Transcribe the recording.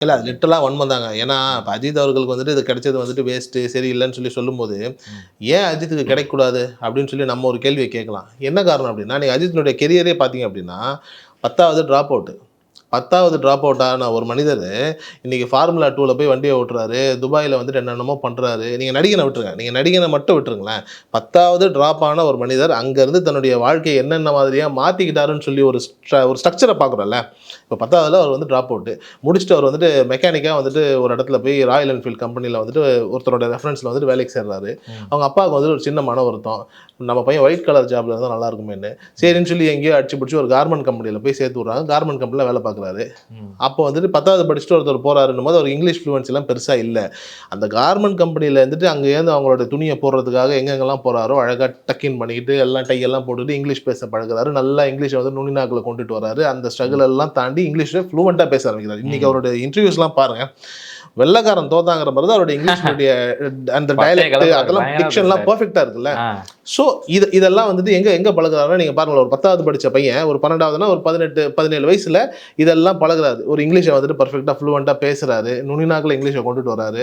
இல்ல அது லிட்டரலா உண்மதாங்க. ஏன்னா, இப்ப அஜித் அவர்களுக்கு வந்துட்டு இது கிடைச்சது வந்துட்டு வேஸ்ட்டு, சரியில்லன்னு சொல்லும்போது, ம். ஏன் அஜித்துக்கு கிடைக்கக்கூடாது? அப்படின்னு சொல்லி நம்ம ஒரு கேள்விய கேட்கலாம். என்ன காரணம் அப்படின்னா, நீங்க அஜித்தினுடைய கெரியரே பார்த்தீங்க அப்படின்னா, 10வது டிராப் அவுட். 10வது டிராப் அவுட் ஆன ஒரு மனிதரு, இன்னைக்கு ஃபார்முலா 2ல போய் வண்டிய ஓட்டுறாரு. துபாயில வந்துட்டு என்னென்னமோ பண்றாரு. நீங்க நடிகன விட்டுருங்க. நீங்க நடிகன மட்டும் விட்டுருங்களேன். 10வது டிராப் ஆன ஒரு மனிதர், அங்கருந்து தன்னுடைய வாழ்க்கைய என்னென்ன மாதிரியா மாத்திக்கிட்டாருன்னு சொல்லி ஒரு ஸ்ட்ரக்சர பார்க்குறோம்ல. இப்ப 10வதுல அவர் வந்து டிராப் அவுட். முடிச்சுட்டு அவர் வந்துட்டு மெக்கானிக்கா வந்துட்டு ஒரு இடத்துல போய் ராயல் என்ஃபீல்ட் கம்பெனில வந்துட்டு ஒருத்தரோட ரெஃபரன்ஸ்ல வந்துட்டு வேலைக்கு சேர்றாரு. ம். அவங்க அப்பாவுக்கு வந்துட்டு ஒரு சின்ன மன வருத்தம். நம்ம பையன் ஒயிட் கலர் ஜாப்ல இருந்தா நல்லா இருக்குமேன்னு. ம். சரின்னு சொல்லி எங்கேயோ அடிச்சு புடிச்சு ஒரு கார்மெண்ட் கம்பெனில போய் சேர்த்து விடுறாங்க. கார்மெண்ட் கம்பெனில வேலை பார்க்குறாரு. ம். அப்போ வந்துட்டு 10வது படிச்சுட்டு ஒருத்தர் போறாருன்னும்போது அவருக்கு இங்கிலீஷ் ஃப்ளூயன்சிலாம் பெருசா இல்ல. அந்த கார்மெண்ட் கம்பெனில இருந்துட்டு அங்கேருந்து அவங்களோட துணிய போடுறதுக்காக எங்கெங்கலாம் போறாரோ, அழகா டக் இன் பண்ணிக்கிட்டு எல்லாம் டை எல்லாம் போட்டுட்டு இங்கிலீஷ் பேச பழகுறாரு. நல்லா இங்கிலீஷ வந்து நுனி நாக்குல கொண்டுட்டு வராரு. அந்த ம். ஸ்ட்ரகிள் எல்லாம் தாண்டி இங்கிலீஷ்ல ஃப்ளூவென்ட்டா பேச ஆரம்பிக்கிறாரு. இன்னைக்கு ம். அவருடைய இன்டர்வியூஸ்லாம் பாருங்க. வெள்ளைக்காரன் தோத்தாங்கிற மாரி தான் அவருடைய இங்கிலீஷினுடைய அந்த பட்டைய டயலெக்ட் கெளப்புறாரு. அதெல்லாம் பயங்கரமா டிக்ஷன்லாம் பேசுறாரு. பெர்ஃபெக்ட்டா இருக்குல்ல. ஆ. ஸோ இதெல்லாம் வந்துட்டு எங்க எங்க பழகுறாருன்னா, நீங்க பாருங்களேன் ஒரு 10வது படிச்ச பையன், ஒரு 12வதுனா ஒரு 18, 17 வயசுல இதெல்லாம் பழகுறாரு. ஒரு இங்கிலீஷ வந்துட்டு பெர்ஃபெக்ட்டா ஃப்ளூவென்ட்டா பேசுறாரு. நுனி நாக்குல இங்கிலீஷ கொண்டுட்டு வராரு.